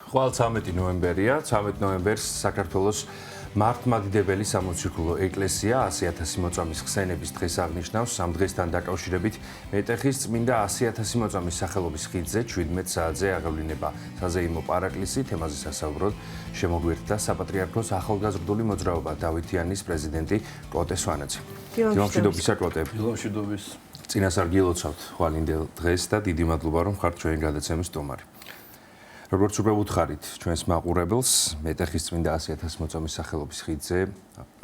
ხვალ 13 ნოემბერია, 13 ნოემბერს საქართველოს მართლმადიდებელი სამოციქულო ეკლესია 100,000 მოწამის ხსენების დღეს აღნიშნავს. ამ დღესთან დაკავშირებით მეტეხის წმინდა 100,000 მოწამის სახელობის ხიდზე 17 საათზე აღევლინება საზეიმო პარაკლისი. თემაზე სასაუბროდ შემოგვიერთდა საპატრიარქოს ახალგაზრდული მოძრაობა დავითიანის პრეზიდენტი კლოტე სვანაძე. დილომშვიდობისა კლოტე. დილომშვიდობის. წინასწარ გილოცავთ ხვალინდელ დღეს და დიდი მადლობა რომ ხართ ჩვენი გადაცემის სტუმარი. როგორც უკვე უთხარით ჩვენს მაყურებელს, მეტეხის წმინდა 100,000 მოწამის სახელობის ხიდზე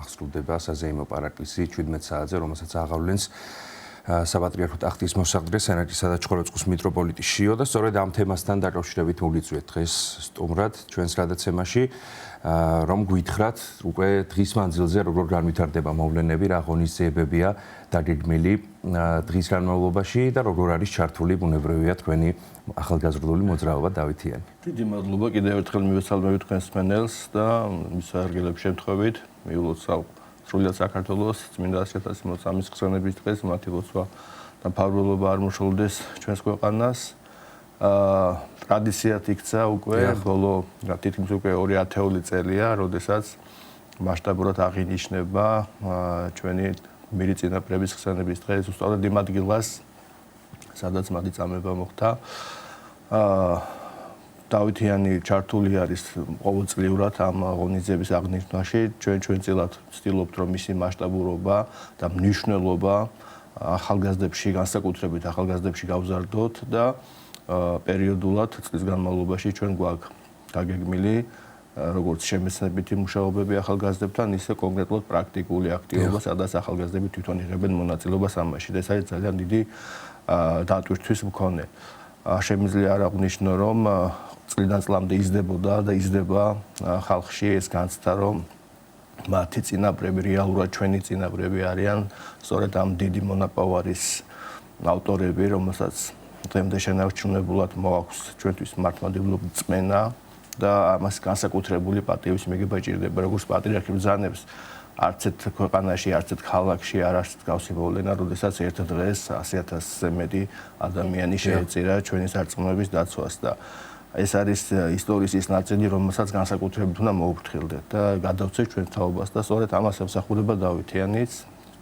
აღსრულდება საზეიმო პარაკლისი 17 საათზე, რომელსაც აღავლენს საპატრიარქო ტახტის მოსაყდრე სენაკისა და ჩხოროწყუს მიტროპოლიტი შიო და სწორედ ამ თემასთან დაკავშირებით მოვიწვიეთ დღეს სტუმრად ჩვენს გადაცემაში, რომ გვითხრათ უკვე დღის მანძილზე როგორ განვითარდება მოვლენები, რა ღონისძიებებია დაგეგმილი დღის განმავლობაში და როგორ არის ჩართული ბუნებრივია თქვენი ახალგაზრდული მოძრაობა დავითიანი. დიდი მადლობა კიდევ ერთხელ მივესალმებით თქვენს მსმენელს და მისაღრგელებ შემთხვევით მიულოცავ სრულად საქართველოს წმინდა 100,000 მოწამის ხსენების დღეს მათი ლოცვა და მფარველობა არ მოშორდეს ჩვენს ქვეყანას. ტრადიციად იქცა უკვე ბოლო თითქმის უკვე 2 ათეული წელია, როდესაც მასშტაბურად აღინიშნება ჩვენი გმირი წინაპრების ხსენების დღე, ზუსტად იმ ადგილას, სადაც მათი წამება მოხდა. დავითიანი ჩართული არის ყოველწლიურად ამ ღონისძიების აღნიშვნაში. ჩვენ ვცდილობთ, რომ მისი მასშტაბურობა და მნიშვნელობა ახალგაზრდებში, განსაკუთრებით ახალგაზრდებში გავზარდოთ და პერიოდულად წლის განმავლობაში ჩვენ გვაქვს დაგეგმილი როგორც შემეცნებითი მუშაობები ახალგაზრდებთან, ისე კონკრეტულად პრაქტიკული აქტივობა, სადაც ახალგაზრდები თვითონ იღებენ მონაწილეობას ამაში. ეს არის ძალიან დიდი დატვირთვის მქონე. შემიძლია არ აღვნიშნო, რომ წლიდან წლამდე იზრდებოდა და იზრდება ხალხში ეს განცდა, რომ მათი წინაპრები, რეალურად ჩვენი წინაპრები არიან სწორედ ამ დიდი მონაპოვარის ავტორები, რომელსაც დღემდე შენარჩუნებულად მოაქვს ჩვენთვის მართლმადიდებლობის წმენა და ამას განსაკუთრებული პატივის მიღება ჭირდება, როგორც პატრიარქი ბრძანებს. არც ერთ ქვეყანაში, არც ერთ ქალაქში არ არის მსგავსი მოვლენა, როდესაც ერთ დღეს 100,000-ზე მეტი ადამიანი შეეწირა ჩვენი სარწმუნოების დაცვას და ეს არის ისტორიის ის ნაწილი, რომელსაც განსაკუთრებით უნდა მოუფრთხილდეთ და გადავცეთ ჩვენ თაობას და სწორედ ამას ემსახურება დავითიანიც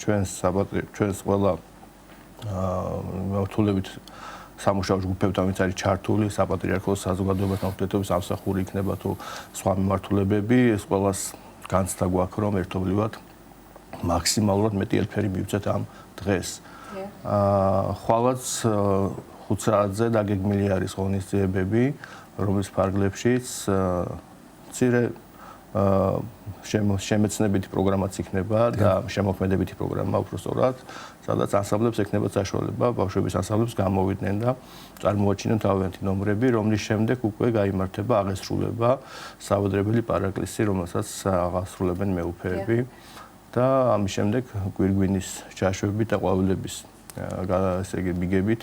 ჩვენს ყველა მართულებით სამუშაო ჯგუფებთან ვინც არის ჩართული საპატრიარქოს საზოგადოებასთან ურთიერთობის ამსახური იქნება თუ სხვა მიმართულებები, ეს ყველას განცდა გვაქვს, რომ ერთობლივად მაქსიმალურად მეტი ელფერი მივცეთ ამ დღეს. ხვალაც 5 საათზე დაგეგმილი არის ღონისძიებები, რომლის ფარგლებშიც მცირე შემეცნებითი პროგრამაც იქნება და შემოქმედებითი პროგრამა უბრალოდ, სადაც ანსამბლებს ექნება საშუალება ბავშვების ანსამბლებს გამოვიდნენ და წარმოაჩინონ თავიანთი ნომრები, რომლის შემდეგ უკვე გაიმართება აღესრულება საუდრებელი პარაკლისი, რომელსაც აღასრულებენ მეუფეები და ამის შემდეგ გვირგვინის ჩაშვებით და ყვავილების ესე იგი მიგებით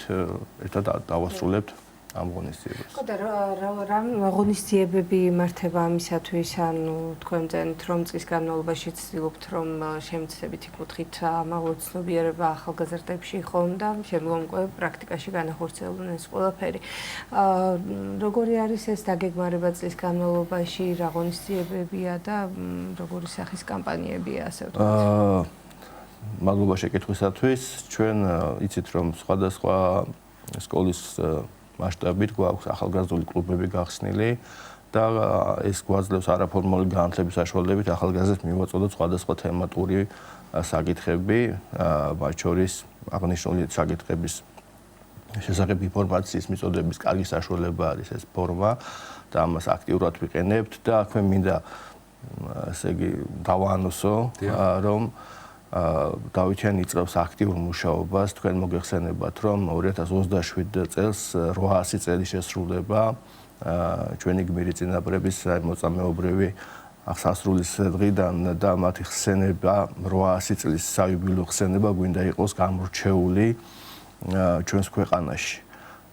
ერთად დავასრულებთ ამ ღონისძიებას. ხო და რა ღონისძიებები იმართება ამისათვის, ანუ თქვენ ძენთ რომ წლის განმავლობაში ცდილობთ რომ შემცნებითი კუთხით ამავე ცნობიერება ახალგაზრდებში ხომ და შემდგომ უკვე პრაქტიკაში განახორციელონ ეს ყველაფერი. როგორი არის ეს დაგეგმარება წლის განმავლობაში, რა ღონისძიებებია და როგორი სახის კამპანიებია ასე ვთქვათ? მადლობა შეკითხვისათვის. ჩვენ იცით რომ სხვადასხვა სკოლის მასშტაბით გვაქვს ახალგაზრდული კლუბები გახსნილი და ეს გვაძლევს არაფორმალური განათლების საშუალებით ახალგაზრდებს მივაწოდოთ სხვადასხვა თემატური საკითხები, მათ შორის აღნიშნული საკითხების შესახებ ინფორმაციის მიწოდების კარგი საშუალება არის ეს ფორმა და ამას აქტიურად ვიყენებთ და აქვე მინდა ესე იგი დავაანონსო, რომ დავითიანი იწყებს აქტიურ მუშაობას. თქვენ მოგეხსენებათ, რომ 2027 წელს 800 წელი შესრულდება ჩვენი გმირი წინაპრების მოწამეობრივი აღსასრულის დღიდან და მათი ხსენება 800 წლის საიუბილეო ხსენება გვინდა იყოს გამორჩეული ჩვენს ქვეყანაში.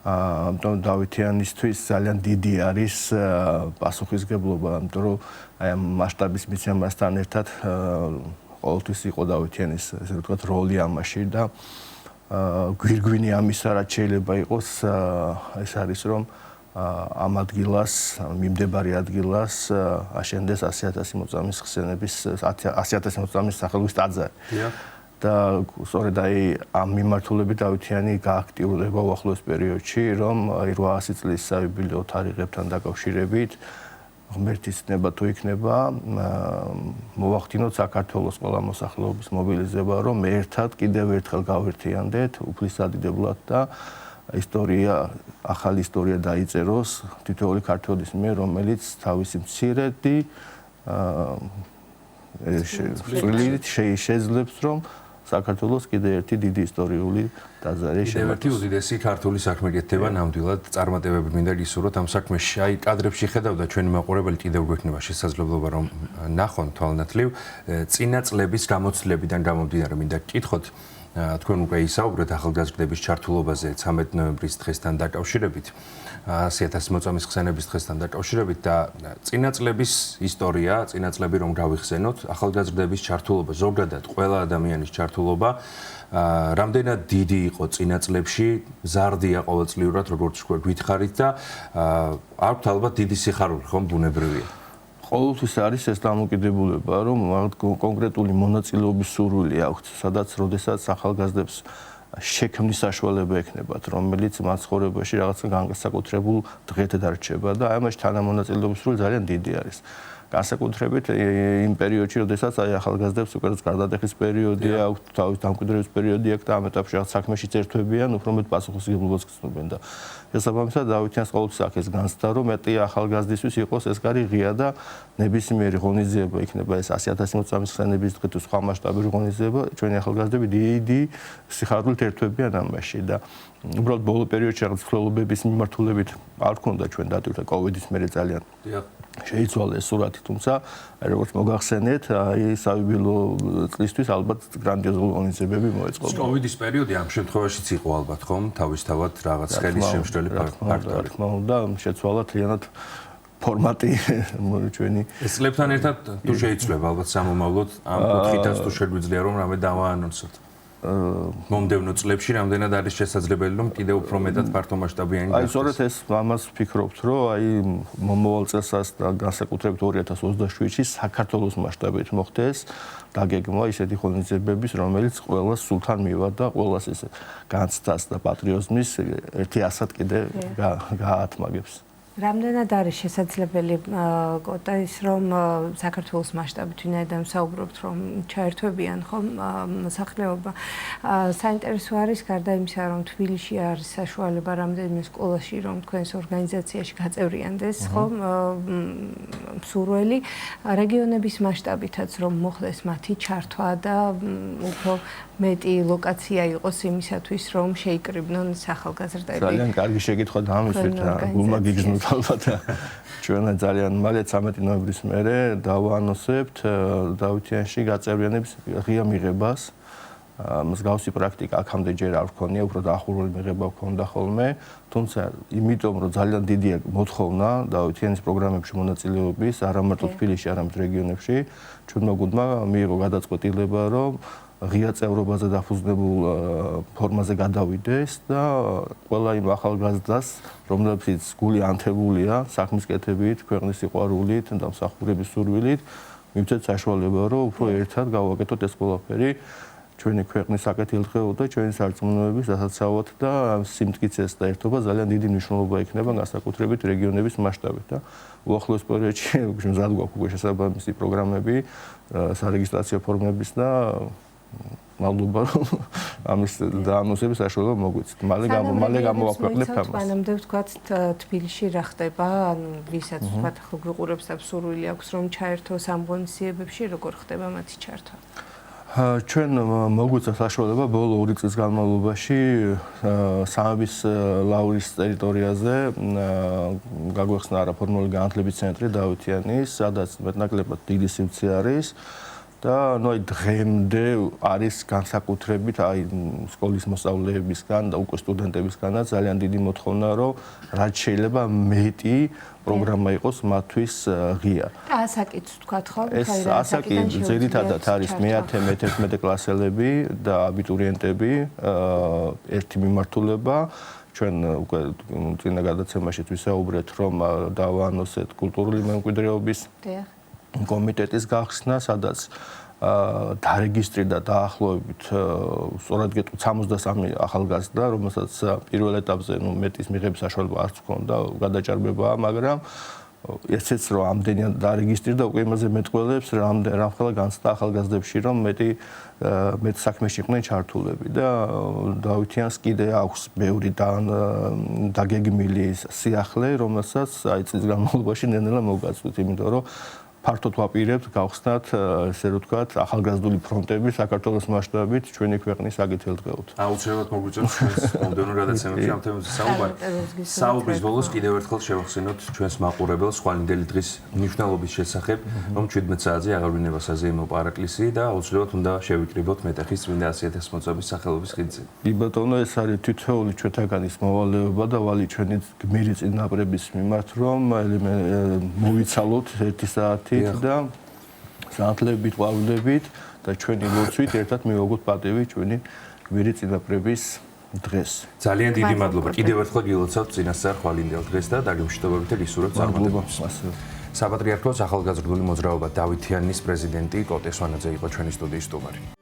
ამიტომ დავითიანისთვის ძალიან დიდი არის პასუხისგებლობა, ამიტომ რომ აი ამ მასშტაბის მიცემასთან ერთად ყოველთვის იყო დავითიანის ესე ვთქვათ როლი ამაში და გვირგვინი ამისა რაც შეიძლება იყოს ეს არის რომ ამ ადგილას, მიმდებარე ადგილას აშენდეს 100,000 მოწამის ხსენების 100,000 მოწამის სახელობის ტაძარი. და სწორედ ამ მიმართულებით დავითიანი გააქტიურება უახლოეს პერიოდში, რომ 800 წლის საიუბილეო თარიღებთან დაკავშირებით ღმერთის ნება თუ იქნება მოვახდინოთ საქართველოს ყველა მოსახლეობის მობილიზება, რომ ერთად კიდევ ერთხელ გავერთიანდეთ უფლისადიდებლად და ახალი ისტორია დაიწეროს თითოეული ქართველის მიერ, რომელიც თავისი მცირედი შეძლებს, რომ საქართველოს კიდევ ერთი დიდი ისტორიული ტაძარი შემოგვიყვება. ერთი უდიდესი ქართული საქმე გეთება ნამდვილად წარმატებები მინდა გისურვოთ ამ საქმეში. აი კადრებში ხედავდა ჩვენი მაყურებელი კიდევ გვექნება შესაძლებლობა რომ ნახონ თვალნათლივ წინა წლების გამოცდილებიდან გამომდინარე მინდა გკითხოთ თქვენ უკვე ისაუბრეთ ახალგაზრდების ჩართულობაზე 13 ნოემბრის დღესთან დაკავშირებით 100,000 მოწამის ხსენების დღესთან დაკავშირებით და წინა წლების ისტორია, წინა წლები რომ გავიხსენოთ, ახალგაზრდების ჩართულობა, ზოგადად ყველა ადამიანის ჩართულობა რამდენად დიდი იყო წინა წლებში, ზარდია ყოველწლიურად როგორც თქვენ გითხარით და აქვთ ალბათ დიდი სიხარული ხომ ბუნებრივია. ყოველთვის არის ეს დამოკიდებულება, რომ კონკრეტული მონაწილეობის სურვილი აქვთ, სადაც როდესაც ახალგაზრდებს შექმნის საშუალება ექნებათ, რომელიც მათ ცხოვრებაში რაღაცა განსაკუთრებულ დღედ დარჩება და აი ამაში თანამონაწილეობის სურვილი ძალიან დიდი არის. განსაკუთრებით იმ პერიოდში, როდესაც აი ახალგაზრდებს უკვე გარდატეხის პერიოდი აქვთ, თავის დამკვიდრების პერიოდი აქვს და ამ ეტაპში რაღაც საქმეში წერთვებიან, უფრო მეტ პასუხისმგებლობას გრძნობენ და შესაბამისად დავითიანს ყოველთვის აქ ეს განცდა, რომ მეტი ახალგაზრდისთვის იყოს ეს კარი ღია და ნებისმიერი ღონისძიება იქნება ეს 100,000 მოწამის ხსენების დღე თუ სხვა მასშტაბური ღონისძიება, ჩვენი ახალგაზრდები დიდი სიხარულით ერთვებიან ამაში და უბრალოდ ბოლო პერიოდში რაღაც ცვლილებების მიმართულებით არ ქონდა ჩვენ დატვირთვა კოვიდის მერე ძალიან შეიცვალა ეს სურათი, თუმცა როგორც მოგახსენეთ, აი საიუბილეო წლისთვის ალბათ გრანდიოზული ღონისძიებები მოეწყობა. კოვიდის პერიოდი ამ შემთხვევაშიც იყო ალბათ ხომ, თავისთავად რაღაც ხელის შემშლელი ფაქტორი. რა თქმა უნდა, შეცვალა თლიანად ფორმატი ჩვენი. ეს წლებთან ერთად თუ შეიცვლება ალბათ სამომავლოდ ამ კუთხითაც თუ შეგვიძლია რომ რამე დავაანონსოთ. მომდევნო წლებში რამდენად არის შესაძლებელი რომ კიდევ უფრო მეტად ფართომასშტაბიანი გახდეს. აი სწორედ ეს ამას ვფიქრობთ, რომ აი მომავალ წელსაც და განსაკუთრებით 2027-ში საქართველოს მასშტაბით მოხდეს დაგეგმვა ისეთი ღონისძიებების, რომელიც ყველას სულთან მივა და ყველას ესე განცდას და პატრიოტიზმის ერთი ასად კიდე გაათმაგებს. რამდენად არის შესაძლებელი კოტა ის რომ საქართველოს მასშტაბით ვინაიდან ვსაუბრობთ რომ ჩაერთვებიან ხომ მოსახლეობა საინტერესო არის გარდა იმისა რომ თბილისში არის საშუალება რამდენიმე სკოლაში რომ თქვენს ორგანიზაციაში გაწევრიანდეს ხომ მსურველი რეგიონების მასშტაბითაც რომ მოხდეს მათი ჩართვა და უფრო მეტი ლოკაცია იყოს იმისათვის რომ შეიკრიბნონ ახალგაზრდები. ძალიან კარგი შეკითხვა და ამისთვის გულმა გიგზნოთ ალბათ. ჩვენ ძალიან მალე 13 ნოემბრის მერე დავაანონსებთ დავითიანში გაწევრიანების ღია მიღებას. მსგავსი პრაქტიკა აქამდე ჯერ არ ვქონია, უფრო დაახლოებული მიღება ვქონდა ხოლმე, თუმცა იმიტომ რომ ძალიან დიდია მოთხოვნა დავითიანის პროგრამებში მონაწილეობის, არა მარტო თბილისში, არამედ რეგიონებში, ჩვენმა გუნდმა მიიღო გადაწყვეტილება, რომ ღია წევრობაზე დაფუძნებულ ფორმაზე გადავიდეს და ყველა იმ ახალგაზრდას, რომლებიც გული ანთებულია საქმის კეთებით, ქვეყნის სიყვარულით და მსახურების სურვილით, მივცეთ საშუალება, რომ უფრო ერთად გავაკეთოთ ეს ყველაფერი ჩვენი ქვეყნის საკეთილდღეო და ჩვენი სარწმუნოების დასაცავად და სიმტკიცეს და ერთობა ძალიან დიდი მნიშვნელობა ექნება განსაკუთრებით რეგიონების მასშტაბით და უახლოეს პერიოდში მზად გვაქვს უკვე შესაბამისი პროგრამები სარეგისტრაციო ფორმების და მადლობა რომ ამის დაანონსების საშუალება მოგვიცით. მალე გამოვაქვეყნებთ ამას. მანამდე ვთქვათ თბილისში რა ხდება, ანუ ვისაც ვთქვათ ხო გვიყურებს და სურვილი აქვს რომ ჩაერთოს ამ ღონისძიებებში, როგორ ხდება მათი ჩართვა? ჩვენ მოგვიცა საშუალება ბოლო 2 წლის განმავლობაში სამების ლავრის ტერიტორიაზე გაგვეხსნა არაფორმალური განათლების ცენტრი დავითიანის, სადაც მეტნაკლებად დიდი სივრცე არის. და ნუ აი დღემდე არის განსაკუთრებით აი სკოლის მოსწავლეებისგან და უკვე სტუდენტებისგანაც ძალიან დიდი მოთხოვნა რომ რაც შეიძლება მეტი პროგრამა იყოს მათთვის ღია. ასაკიც ვთქვათ ხო? ეს ასაკი ძირითადად არის მე-10, მე-11 კლასელები და აბიტურიენტები ერთი მიმართულება. ჩვენ უკვე წინა გადაცემაშიც ვისაუბრეთ, რომ დავაანონსეთ კულტურული მემკვიდრეობის კომიტეტის გახსნა, სადაც დარეგისტრირდა დაახლოებით სწორად გეტყვით 63 ახალგაზრდა, რომელსაც პირველ ეტაპზე მეტის მიღების საშუალება არც ჰქონდა, გადაჭარბებაა, მაგრამ ესეც რომ ამდენად დარეგისტრირდა, უკვე იმაზე მეტყველებს, რამხელა განცდა ახალგაზრდებში, რომ მეტ საქმეში იყვნენ ჩართულები და დავითიანს კიდე აქვს ბევრი დაგეგმილი სიახლე, რომელსაც წლის განმავლობაში ნელ-ნელა მოვგაწვით, იმიტომ რომ ფართოდ ვაპირებთ გავხსნათ, ესე რომ ვთქვათ, ახალგაზრდული ფრონტები საქართველოს მასშტაბით ჩვენი ქვეყნის აგითელდღეოდ. აუცილებლად მოგვიწევს ჩვენს მომდევნო გადაცემებში ამ თემაზე საუბარი. საუბრის ბოლოს კიდევ ერთხელ შევახსენოთ ჩვენს მაყურებელს ხვალინდელი დღის მნიშვნელობის შესახებ, რომ 17 საათზე აღარ ვინება საზეიმო პარაკლისი და აუცილებლად უნდა შევიკრიბოთ მეტეხის წმინდა 100.000 მოწობის სახელობის ხიდზე. კი ბატონო, ეს არის თითოეული ჩვენთაგანის მოვალეობა და ვალი ჩვენი გმირი წინაპრების მიმართ, რომ მოვიცალოთ 1 საათი და სანთლებით, ყვავილებით და ჩვენი ლოცვით ერთად მივაგოთ პატივი ჩვენი გმირი წინაპრების დღეს. ძალიან დიდი მადლობა. კიდევ ერთხელ გილოცავთ წინასწარ ხვალინდელ დღეს და დაგემშვიდობებით და გისურვებთ წარმატებებს. საპატრიარქოს ახალგაზრდული მოძრაობა დავითიანის პრეზიდენტი კოტე სვანაძე იყო ჩვენი სტუდიის სტუმარი.